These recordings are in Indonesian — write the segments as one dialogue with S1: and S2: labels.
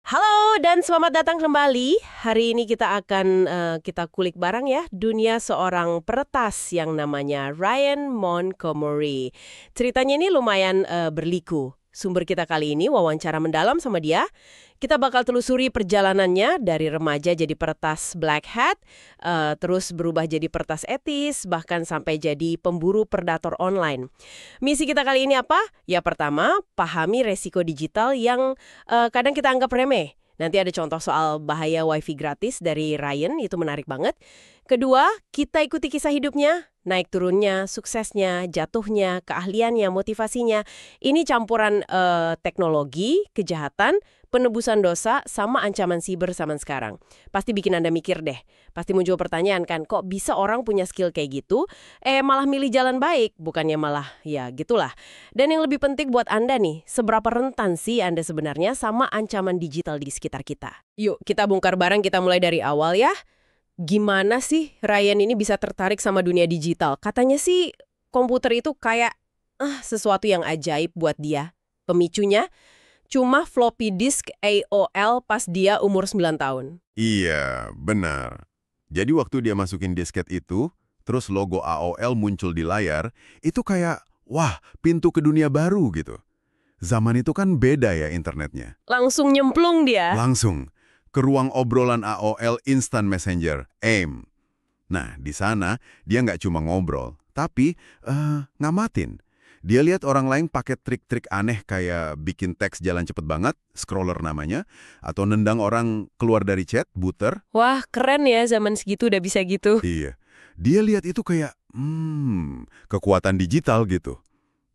S1: Halo dan selamat datang kembali. Hari ini kita akan kita kulik bareng ya dunia seorang peretas yang namanya Ryan Montgomery. Ceritanya ini lumayan berliku. Sumber kita kali ini wawancara mendalam sama dia. Kita bakal telusuri perjalanannya dari remaja jadi peretas Black Hat, terus berubah jadi peretas etis, bahkan sampai jadi pemburu predator online. Misi kita kali ini apa? Ya pertama, pahami resiko digital yang kadang kita anggap remeh. Nanti ada contoh soal bahaya wifi gratis dari Ryan, itu menarik banget. Kedua, kita ikuti kisah hidupnya, naik turunnya, suksesnya, jatuhnya, keahliannya, motivasinya. Ini campuran teknologi, kejahatan, penebusan dosa, sama ancaman siber zaman sekarang. Pasti bikin Anda mikir deh. Pasti muncul pertanyaan kan, kok bisa orang punya skill kayak gitu, malah milih jalan baik, bukannya malah ya gitulah. Dan yang lebih penting buat Anda nih, seberapa rentan sih Anda sebenarnya sama ancaman digital di sekitar kita? Yuk, kita bongkar bareng, kita mulai dari awal ya. Gimana sih Ryan ini bisa tertarik sama dunia digital? Katanya sih komputer itu kayak sesuatu yang ajaib buat dia. Pemicunya cuma floppy disk AOL pas dia umur 9 tahun.
S2: Iya, benar. Jadi waktu dia masukin disket itu, terus logo AOL muncul di layar, itu kayak, wah, pintu ke dunia baru gitu. Zaman itu kan beda ya internetnya.
S1: Langsung nyemplung dia.
S2: Langsung ke ruang obrolan AOL Instant Messenger, AIM. Nah, di sana dia nggak cuma ngobrol, tapi ngamatin. Dia lihat orang lain pakai trik-trik aneh kayak bikin teks jalan cepet banget, scroller namanya, atau nendang orang keluar dari chat, booter.
S1: Wah, keren ya zaman segitu udah bisa gitu.
S2: Iya, dia lihat itu kayak, kekuatan digital gitu.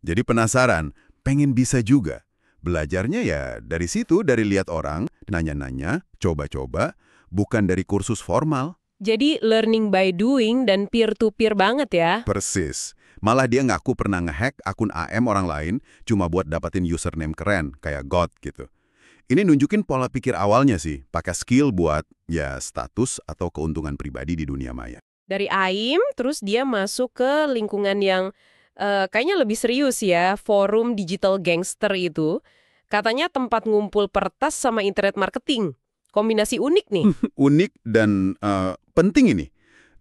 S2: Jadi penasaran, pengen bisa juga. Belajarnya ya dari situ, dari lihat orang, nanya-nanya, coba-coba, bukan dari kursus formal.
S1: Jadi learning by doing dan peer-to-peer banget ya.
S2: Persis. Malah dia ngaku pernah ngehack akun AM orang lain cuma buat dapatin username keren, kayak God gitu. Ini nunjukin pola pikir awalnya sih, pakai skill buat, ya, status atau keuntungan pribadi di dunia maya.
S1: Dari AIM, terus dia masuk ke lingkungan yang kayaknya lebih serius ya, forum digital gangster itu. Katanya tempat ngumpul peretas sama internet marketing. Kombinasi unik nih.
S2: Unik dan penting ini.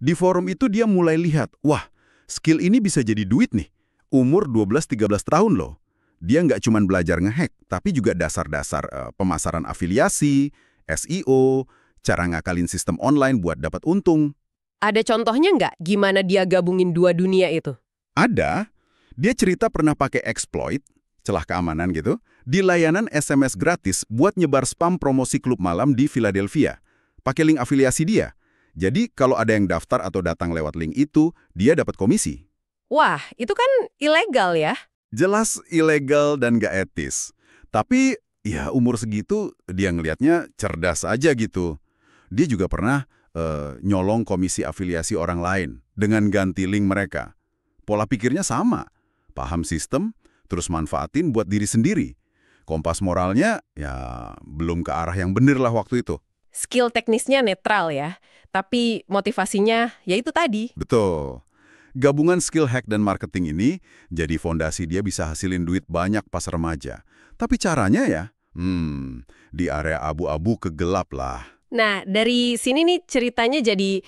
S2: Di forum itu dia mulai lihat, wah, skill ini bisa jadi duit nih. Umur 12-13 tahun loh. Dia nggak cuma belajar ngehack, tapi juga dasar-dasar pemasaran afiliasi, SEO, cara ngakalin sistem online buat dapat untung.
S1: Ada contohnya nggak gimana dia gabungin dua dunia itu?
S2: Ada, dia cerita pernah pakai exploit, celah keamanan gitu, di layanan SMS gratis buat nyebar spam promosi klub malam di Philadelphia. Pakai link afiliasi dia. Jadi kalau ada yang daftar atau datang lewat link itu, dia dapat komisi.
S1: Wah, itu kan ilegal ya?
S2: Jelas ilegal dan gak etis. Tapi ya umur segitu dia ngelihatnya cerdas aja gitu. Dia juga pernah nyolong komisi afiliasi orang lain dengan ganti link mereka. Pola pikirnya sama, paham sistem, terus manfaatin buat diri sendiri. Kompas moralnya ya belum ke arah yang bener lah waktu itu.
S1: Skill teknisnya netral ya, tapi motivasinya ya itu tadi.
S2: Betul. Gabungan skill hack dan marketing ini jadi fondasi dia bisa hasilin duit banyak pas remaja. Tapi caranya ya, di area abu-abu kegelap lah.
S1: Nah, dari sini nih ceritanya jadi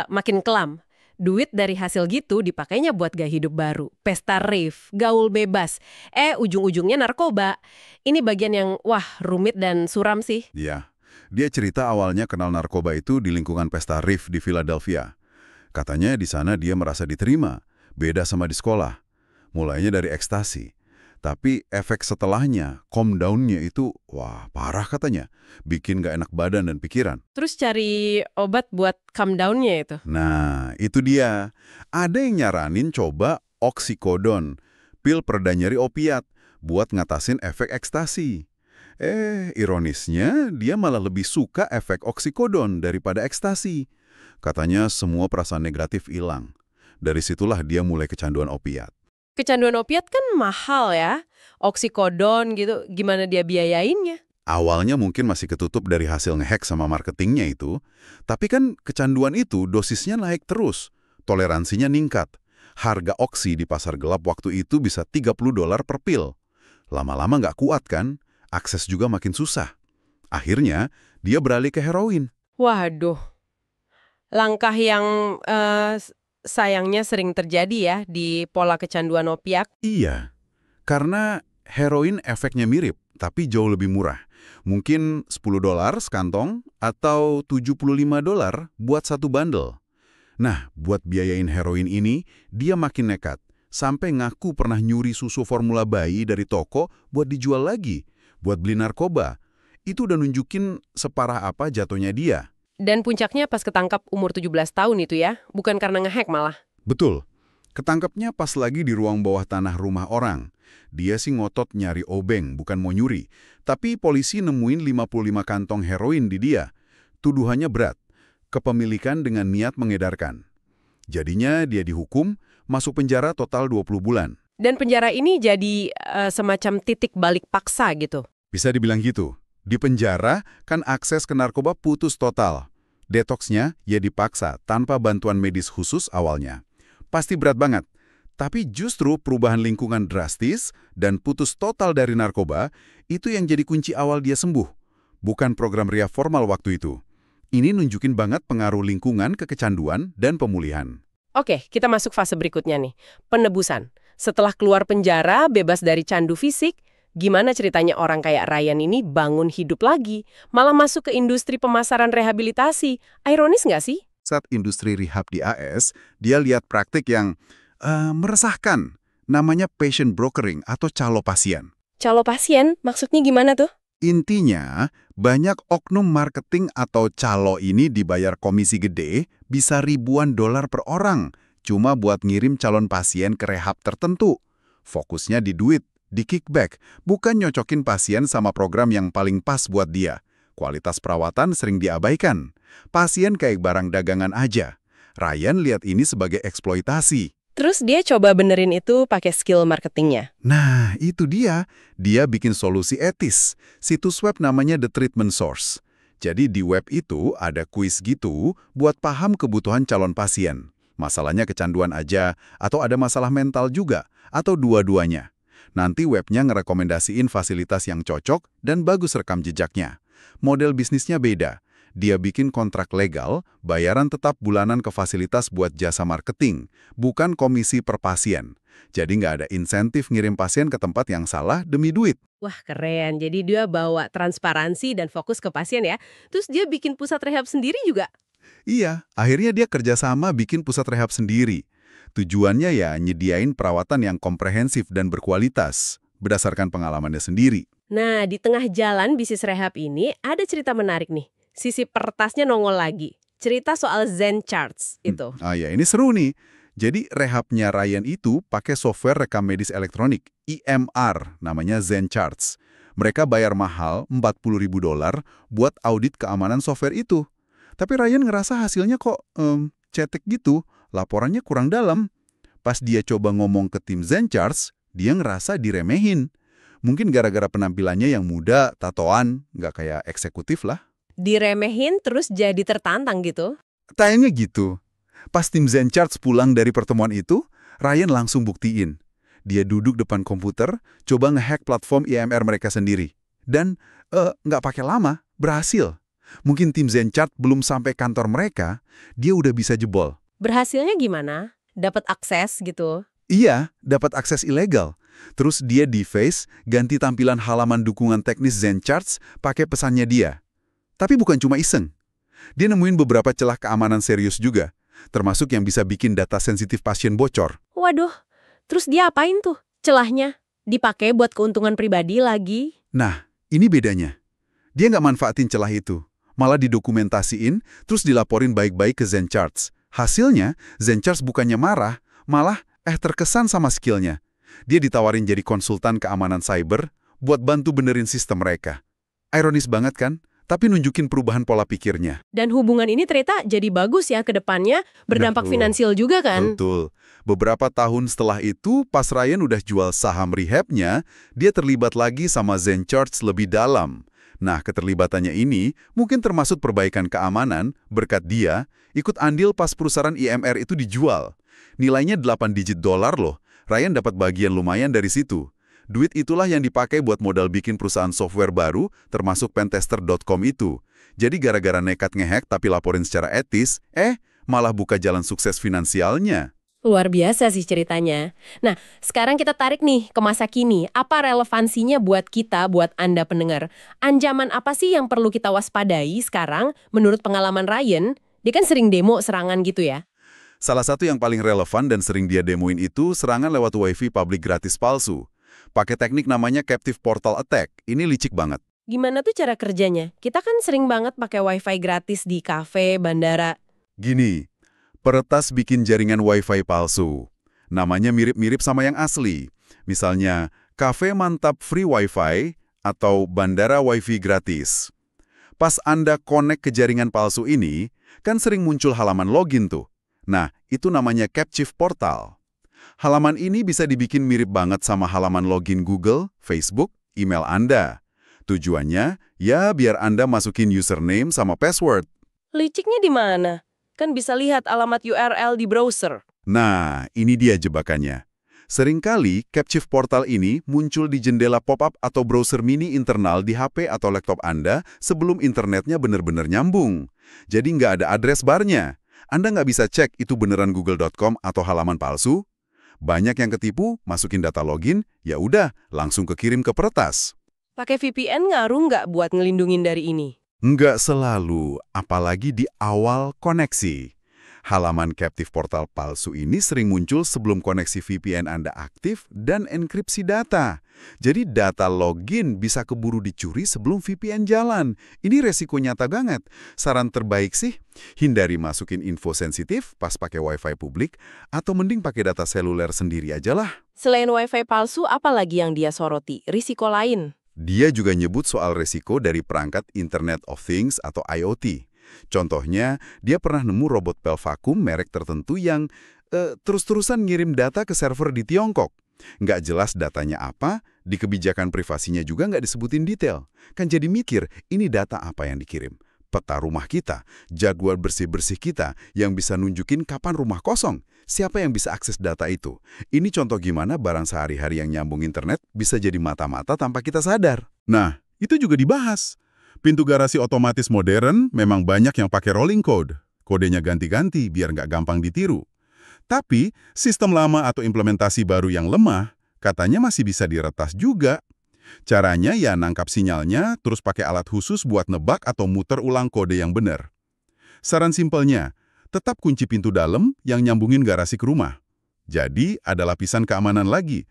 S1: makin kelam. Duit dari hasil gitu dipakainya buat gaya hidup baru. Pesta rave, gaul bebas. Ujung-ujungnya narkoba. Ini bagian yang, wah, rumit dan suram sih.
S2: Iya, dia cerita awalnya kenal narkoba itu di lingkungan pesta rave di Philadelphia. Katanya di sana dia merasa diterima, beda sama di sekolah. Mulainya dari ekstasi. Tapi efek setelahnya, calm down-nya itu, wah, parah katanya. Bikin gak enak badan dan pikiran.
S1: Terus cari obat buat calm down-nya itu.
S2: Nah, itu dia. Ada yang nyaranin coba oxycodone, pil pereda nyeri opiat, buat ngatasin efek ekstasi. Ironisnya, dia malah lebih suka efek oxycodone daripada ekstasi. Katanya semua perasaan negatif hilang. Dari situlah dia mulai kecanduan opiat.
S1: Kecanduan opiat kan mahal ya. Oxycodone gitu, gimana dia biayainnya?
S2: Awalnya mungkin masih ketutup dari hasil ngehack sama marketingnya itu, tapi kan kecanduan itu dosisnya naik terus, toleransinya ningkat. Harga oksi di pasar gelap waktu itu bisa $30 per pil. Lama-lama nggak kuat kan, akses juga makin susah. Akhirnya, dia beralih ke heroin.
S1: Waduh, langkah yang sayangnya sering terjadi ya di pola kecanduan opiak.
S2: Iya, karena heroin efeknya mirip, tapi jauh lebih murah. Mungkin $10 sekantong atau $75 buat satu bundle. Nah, buat biayain heroin ini, dia makin nekat. Sampai ngaku pernah nyuri susu formula bayi dari toko buat dijual lagi, buat beli narkoba. Itu udah nunjukin separah apa jatuhnya dia.
S1: Dan puncaknya pas ketangkap umur 17 tahun itu ya, bukan karena ngehack malah.
S2: Betul. Ketangkapnya pas lagi di ruang bawah tanah rumah orang. Dia sih ngotot nyari obeng, bukan mau nyuri. Tapi polisi nemuin 55 kantong heroin di dia. Tuduhannya berat. Kepemilikan dengan niat mengedarkan. Jadinya dia dihukum, masuk penjara total 20 bulan.
S1: Dan penjara ini jadi semacam titik balik paksa gitu.
S2: Bisa dibilang gitu. Di penjara, kan akses ke narkoba putus total. Detoksnya ya dipaksa tanpa bantuan medis khusus awalnya. Pasti berat banget. Tapi justru perubahan lingkungan drastis dan putus total dari narkoba, itu yang jadi kunci awal dia sembuh. Bukan program rehab formal waktu itu. Ini nunjukin banget pengaruh lingkungan ke kecanduan dan pemulihan.
S1: Oke, kita masuk fase berikutnya nih. Penebusan. Setelah keluar penjara, bebas dari candu fisik, gimana ceritanya orang kayak Ryan ini bangun hidup lagi, malah masuk ke industri pemasaran rehabilitasi? Ironis nggak sih?
S2: Saat industri rehab di AS, dia lihat praktik yang meresahkan. Namanya patient brokering atau calo pasien.
S1: Calo pasien, maksudnya gimana tuh?
S2: Intinya, banyak oknum marketing atau calo ini dibayar komisi gede, bisa ribuan dolar per orang, cuma buat ngirim calon pasien ke rehab tertentu. Fokusnya di duit, di kickback, bukan nyocokin pasien sama program yang paling pas buat dia. Kualitas perawatan sering diabaikan. Pasien kayak barang dagangan aja. Ryan lihat ini sebagai eksploitasi.
S1: Terus dia coba benerin itu pakai skill marketingnya.
S2: Nah, itu dia. Dia bikin solusi etis. Situs web namanya The Treatment Source. Jadi di web itu ada kuis gitu buat paham kebutuhan calon pasien. Masalahnya kecanduan aja, atau ada masalah mental juga, atau dua-duanya. Nanti webnya ngerekomendasiin fasilitas yang cocok dan bagus rekam jejaknya. Model bisnisnya beda. Dia bikin kontrak legal, bayaran tetap bulanan ke fasilitas buat jasa marketing, bukan komisi per pasien. Jadi nggak ada insentif ngirim pasien ke tempat yang salah demi duit.
S1: Wah, keren. Jadi dia bawa transparansi dan fokus ke pasien ya. Terus dia bikin pusat rehab sendiri juga.
S2: Iya, akhirnya dia kerjasama bikin pusat rehab sendiri. Tujuannya ya nyediain perawatan yang komprehensif dan berkualitas, berdasarkan pengalamannya sendiri.
S1: Nah, di tengah jalan bisnis rehab ini ada cerita menarik nih. Sisi pertasnya nongol lagi. Cerita soal Zen Charts itu.
S2: Ya ini seru nih. Jadi rehabnya Ryan itu pakai software rekam medis elektronik, EMR, namanya Zen Charts. Mereka bayar mahal, $40.000 buat audit keamanan software itu. Tapi Ryan ngerasa hasilnya kok cetek gitu, laporannya kurang dalam. Pas dia coba ngomong ke tim Zen Charts, dia ngerasa diremehin. Mungkin gara-gara penampilannya yang muda, tatoan, nggak kayak eksekutif lah.
S1: Diremehin terus jadi tertantang gitu.
S2: Kayaknya gitu. Pas tim Zen Charts pulang dari pertemuan itu, Ryan langsung buktiin. Dia duduk depan komputer, coba ngehack platform EMR mereka sendiri. Dan nggak pakai lama, berhasil. Mungkin tim Zen Charts belum sampai kantor mereka, dia udah bisa jebol.
S1: Berhasilnya gimana? Dapat akses gitu?
S2: Iya, dapat akses ilegal. Terus dia deface, ganti tampilan halaman dukungan teknis Zen Charts pakai pesannya dia. Tapi bukan cuma iseng. Dia nemuin beberapa celah keamanan serius juga, termasuk yang bisa bikin data sensitif pasien bocor.
S1: Waduh, terus dia apain tuh celahnya? Dipakai buat keuntungan pribadi lagi?
S2: Nah, ini bedanya. Dia nggak manfaatin celah itu, malah didokumentasiin, terus dilaporin baik-baik ke Zen Charts. Hasilnya, Zen Charts bukannya marah, malah terkesan sama skillnya. Dia ditawarin jadi konsultan keamanan cyber buat bantu benerin sistem mereka. Ironis banget kan? Tapi nunjukin perubahan pola pikirnya.
S1: Dan hubungan ini ternyata jadi bagus ya ke depannya, berdampak finansial juga kan?
S2: Betul. Beberapa tahun setelah itu, pas Ryan udah jual saham rehabnya, dia terlibat lagi sama Zen Charts lebih dalam. Nah, keterlibatannya ini mungkin termasuk perbaikan keamanan berkat dia ikut andil pas perusahaan EMR itu dijual. Nilainya 8 digit dolar loh. Ryan dapat bagian lumayan dari situ. Duit itulah yang dipakai buat modal bikin perusahaan software baru, termasuk pentester.com itu. Jadi gara-gara nekat ngehack tapi laporin secara etis, malah buka jalan sukses finansialnya.
S1: Luar biasa sih ceritanya. Nah, sekarang kita tarik nih ke masa kini. Apa relevansinya buat kita, buat Anda pendengar? Ancaman apa sih yang perlu kita waspadai sekarang menurut pengalaman Ryan? Dia kan sering demo serangan gitu ya.
S2: Salah satu yang paling relevan dan sering dia demoin itu serangan lewat WiFi publik gratis palsu. Pakai teknik namanya Captive Portal Attack. Ini licik banget.
S1: Gimana tuh cara kerjanya? Kita kan sering banget pakai WiFi gratis di kafe, bandara.
S2: Gini, peretas bikin jaringan WiFi palsu. Namanya mirip-mirip sama yang asli. Misalnya, kafe mantap free WiFi atau bandara WiFi gratis. Pas Anda connect ke jaringan palsu ini, kan sering muncul halaman login tuh. Nah, itu namanya Captive Portal. Halaman ini bisa dibikin mirip banget sama halaman login Google, Facebook, email Anda. Tujuannya, ya biar Anda masukin username sama password.
S1: Liciknya di mana? Kan bisa lihat alamat URL di browser.
S2: Nah, ini dia jebakannya. Seringkali, Captive Portal ini muncul di jendela pop-up atau browser mini internal di HP atau laptop Anda sebelum internetnya benar-benar nyambung. Jadi nggak ada address barnya. Anda nggak bisa cek itu beneran google.com atau halaman palsu. Banyak yang ketipu, masukin data login, ya udah, langsung kekirim ke peretas.
S1: Pakai VPN ngaruh nggak buat ngelindungin dari ini?
S2: Nggak selalu, apalagi di awal koneksi. Halaman Captive Portal palsu ini sering muncul sebelum koneksi VPN Anda aktif dan enkripsi data. Jadi data login bisa keburu dicuri sebelum VPN jalan. Ini resiko nyata banget. Saran terbaik sih, hindari masukin info sensitif pas pakai WiFi publik atau mending pakai data seluler sendiri aja lah.
S1: Selain WiFi palsu, apa lagi yang dia soroti? Risiko lain?
S2: Dia juga nyebut soal resiko dari perangkat Internet of Things atau IoT. Contohnya, dia pernah nemu robot pel vakum merek tertentu yang terus-terusan ngirim data ke server di Tiongkok. Nggak jelas datanya apa, di kebijakan privasinya juga nggak disebutin detail. Kan jadi mikir, ini data apa yang dikirim? Peta rumah kita, jadwal bersih-bersih kita yang bisa nunjukin kapan rumah kosong. Siapa yang bisa akses data itu? Ini contoh gimana barang sehari-hari yang nyambung internet bisa jadi mata-mata tanpa kita sadar. Nah, itu juga dibahas. Pintu garasi otomatis modern memang banyak yang pakai rolling code. Kodenya ganti-ganti biar nggak gampang ditiru. Tapi, sistem lama atau implementasi baru yang lemah, katanya masih bisa diretas juga. Caranya ya nangkap sinyalnya, terus pakai alat khusus buat nebak atau muter ulang kode yang benar. Saran simpelnya, tetap kunci pintu dalam yang nyambungin garasi ke rumah. Jadi, ada lapisan keamanan lagi.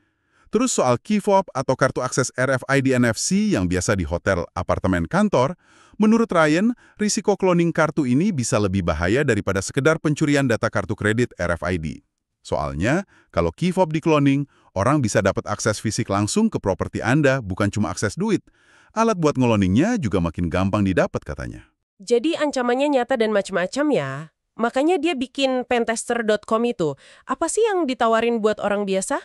S2: Terus soal key fob atau kartu akses RFID NFC yang biasa di hotel, apartemen, kantor, menurut Ryan, risiko cloning kartu ini bisa lebih bahaya daripada sekedar pencurian data kartu kredit RFID. Soalnya, kalau key fob di-cloning, orang bisa dapat akses fisik langsung ke properti Anda, bukan cuma akses duit. Alat buat ngeloningnya juga makin gampang didapat katanya.
S1: Jadi ancamannya nyata dan macam-macam ya? Makanya dia bikin pentester.com itu. Apa sih yang ditawarin buat orang biasa?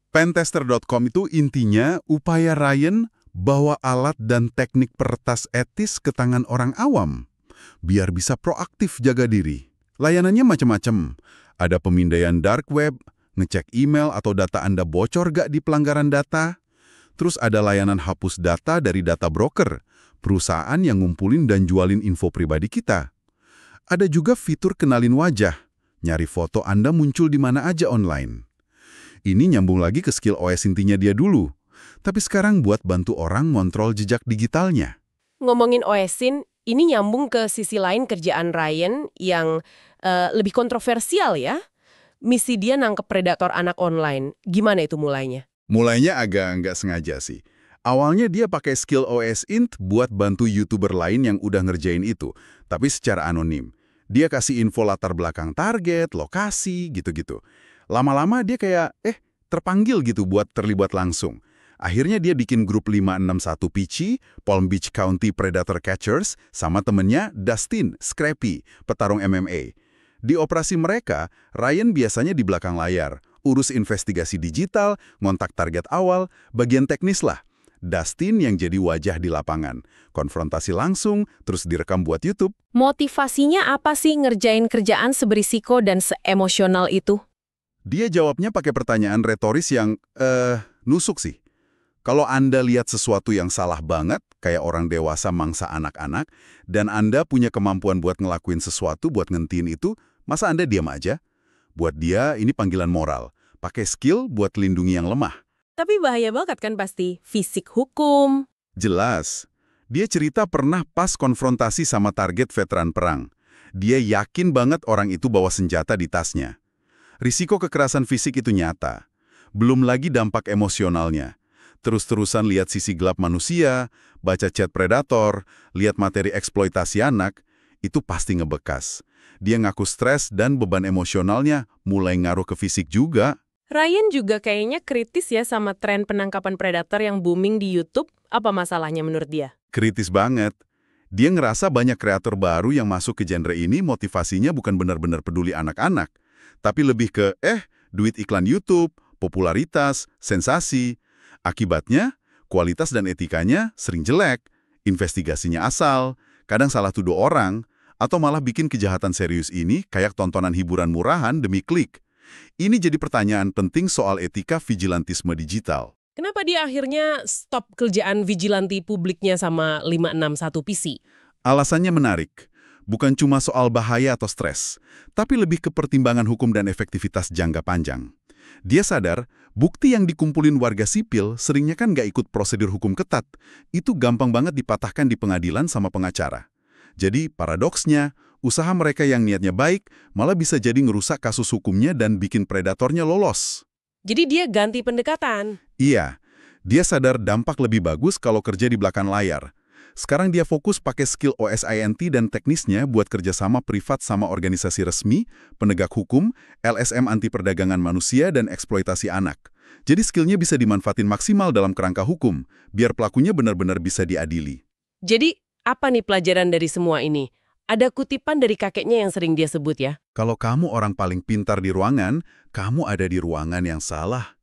S2: Pentester.com itu intinya upaya Ryan bawa alat dan teknik peretas etis ke tangan orang awam, biar bisa proaktif jaga diri. Layanannya macam-macam. Ada pemindaian dark web, ngecek email atau data Anda bocor gak di pelanggaran data. Terus ada layanan hapus data dari data broker, perusahaan yang ngumpulin dan jualin info pribadi kita. Ada juga fitur kenalin wajah, nyari foto Anda muncul di mana aja online. Ini nyambung lagi ke skill OS intinya dia dulu. Tapi sekarang buat bantu orang ngontrol jejak digitalnya.
S1: Ngomongin OSin, ini nyambung ke sisi lain kerjaan Ryan yang lebih kontroversial ya. Misi dia nangkep predator anak online. Gimana itu mulainya?
S2: Mulainya agak nggak sengaja sih. Awalnya dia pakai skill OS Int buat bantu YouTuber lain yang udah ngerjain itu, tapi secara anonim. Dia kasih info latar belakang target, lokasi, gitu-gitu. Lama-lama dia kayak, terpanggil gitu buat terlibat langsung. Akhirnya dia bikin grup 561 Peachy, Palm Beach County Predator Catchers, sama temennya Dustin, Scrappy, petarung MMA. Di operasi mereka, Ryan biasanya di belakang layar, urus investigasi digital, ngontak target awal, bagian teknis lah. Dustin yang jadi wajah di lapangan, konfrontasi langsung, terus direkam buat YouTube.
S1: Motivasinya apa sih ngerjain kerjaan seberisiko dan seemosional itu?
S2: Dia jawabnya pakai pertanyaan retoris yang, Nusuk sih. Kalau Anda lihat sesuatu yang salah banget, kayak orang dewasa mangsa anak-anak, dan Anda punya kemampuan buat ngelakuin sesuatu buat ngentiin itu, masa Anda diam aja? Buat dia, ini panggilan moral. Pakai skill buat lindungi yang lemah.
S1: Tapi bahaya banget kan pasti. Fisik hukum.
S2: Jelas. Dia cerita pernah pas konfrontasi sama target veteran perang. Dia yakin banget orang itu bawa senjata di tasnya. Risiko kekerasan fisik itu nyata. Belum lagi dampak emosionalnya. Terus-terusan lihat sisi gelap manusia, baca chat predator, lihat materi eksploitasi anak, itu pasti ngebekas. Dia ngaku stres dan beban emosionalnya mulai ngaruh ke fisik juga.
S1: Ryan juga kayaknya kritis ya sama tren penangkapan predator yang booming di YouTube. Apa masalahnya menurut dia?
S2: Kritis banget. Dia ngerasa banyak kreator baru yang masuk ke genre ini motivasinya bukan benar-benar peduli anak-anak, tapi lebih ke, duit iklan YouTube, popularitas, sensasi. Akibatnya, kualitas dan etikanya sering jelek, investigasinya asal, kadang salah tuduh orang, atau malah bikin kejahatan serius ini kayak tontonan hiburan murahan demi klik. Ini jadi pertanyaan penting soal etika vigilantisme digital.
S1: Kenapa dia akhirnya stop kerjaan vigilanti publiknya sama 561 PC?
S2: Alasannya menarik. Bukan cuma soal bahaya atau stres, tapi lebih ke pertimbangan hukum dan efektivitas jangka panjang. Dia sadar, bukti yang dikumpulin warga sipil seringnya kan nggak ikut prosedur hukum ketat. Itu gampang banget dipatahkan di pengadilan sama pengacara. Jadi, paradoksnya, usaha mereka yang niatnya baik malah bisa jadi ngerusak kasus hukumnya dan bikin predatornya lolos.
S1: Jadi dia ganti pendekatan.
S2: Iya, dia sadar dampak lebih bagus kalau kerja di belakang layar. Sekarang dia fokus pakai skill OSINT dan teknisnya buat kerjasama privat sama organisasi resmi, penegak hukum, LSM anti perdagangan manusia, dan eksploitasi anak. Jadi skillnya bisa dimanfaatin maksimal dalam kerangka hukum, biar pelakunya benar-benar bisa diadili.
S1: Jadi apa nih pelajaran dari semua ini? Ada kutipan dari kakeknya yang sering dia sebut ya.
S2: Kalau kamu orang paling pintar di ruangan, kamu ada di ruangan yang salah.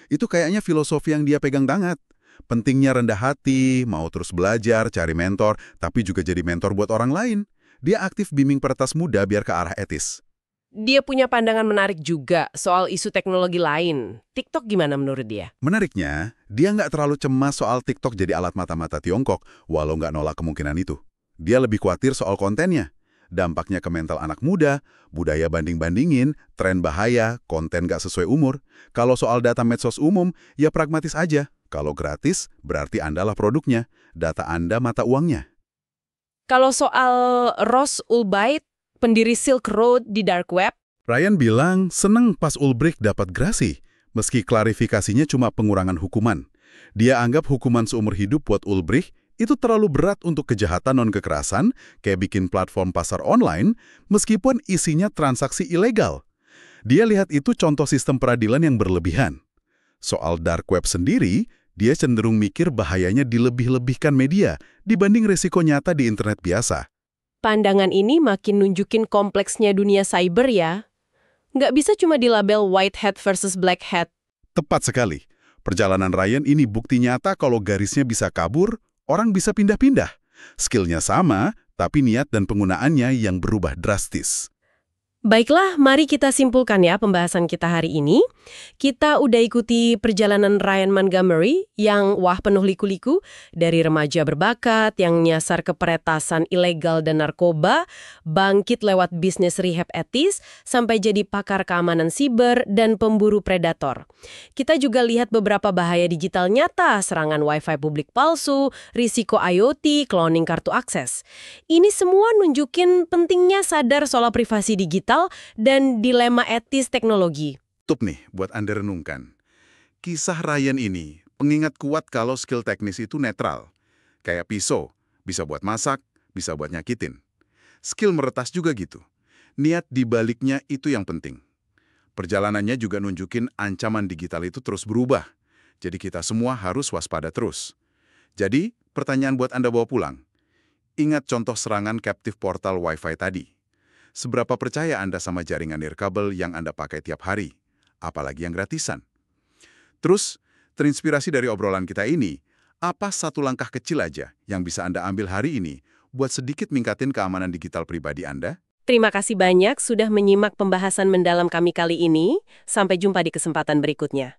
S2: Itu kayaknya filosofi yang dia pegang banget. Pentingnya rendah hati, mau terus belajar, cari mentor, tapi juga jadi mentor buat orang lain. Dia aktif bimbing peretas muda biar ke arah etis.
S1: Dia punya pandangan menarik juga soal isu teknologi lain. TikTok gimana menurut dia?
S2: Menariknya, dia nggak terlalu cemas soal TikTok jadi alat mata-mata Tiongkok, walau nggak nolak kemungkinan itu. Dia lebih khawatir soal kontennya. Dampaknya ke mental anak muda, budaya banding-bandingin, tren bahaya, konten nggak sesuai umur. Kalau soal data medsos umum, ya pragmatis aja. Kalau gratis, berarti Andalah produknya. Data Anda mata uangnya.
S1: Kalau soal Ross Ulbricht, pendiri Silk Road di Dark Web,
S2: Ryan bilang seneng pas Ulbricht dapat grasi, meski klarifikasinya cuma pengurangan hukuman. Dia anggap hukuman seumur hidup buat Ulbricht itu terlalu berat untuk kejahatan non-kekerasan, kayak bikin platform pasar online, meskipun isinya transaksi ilegal. Dia lihat itu contoh sistem peradilan yang berlebihan. Soal dark web sendiri, dia cenderung mikir bahayanya dilebih-lebihkan media dibanding resiko nyata di internet biasa.
S1: pandangan ini makin nunjukin kompleksnya dunia cyber ya. Nggak bisa cuma dilabel white hat versus black hat.
S2: Tepat sekali. Perjalanan Ryan ini bukti nyata kalau garisnya bisa kabur, orang bisa pindah-pindah. Skillnya sama, tapi niat dan penggunaannya yang berubah drastis.
S1: Baiklah, mari kita simpulkan ya pembahasan kita hari ini. Kita udah ikuti perjalanan Ryan Montgomery yang penuh liku-liku, dari remaja berbakat yang nyasar ke peretasan ilegal dan narkoba, bangkit lewat bisnis rehab etis, sampai jadi pakar keamanan siber dan pemburu predator. Kita juga lihat beberapa bahaya digital nyata, serangan Wi-Fi publik palsu, risiko IoT, cloning kartu akses. Ini semua nunjukin pentingnya sadar soal privasi digital dan dilema etis teknologi.
S2: Tup nih buat Anda renungkan. Kisah Ryan ini pengingat kuat kalau skill teknis itu netral. Kayak pisau, bisa buat masak, bisa buat nyakitin. Skill meretas juga gitu. Niat dibaliknya itu yang penting. Perjalanannya juga nunjukin ancaman digital itu terus berubah. Jadi kita semua harus waspada terus. Jadi, pertanyaan buat Anda bawa pulang. Ingat contoh serangan captive portal Wi-Fi tadi. Seberapa percaya Anda sama jaringan nirkabel yang Anda pakai tiap hari? Apalagi yang gratisan. Terus, terinspirasi dari obrolan kita ini, apa satu langkah kecil aja yang bisa Anda ambil hari ini buat sedikit ningkatin keamanan digital pribadi Anda?
S1: Terima kasih banyak sudah menyimak pembahasan mendalam kami kali ini. Sampai jumpa di kesempatan berikutnya.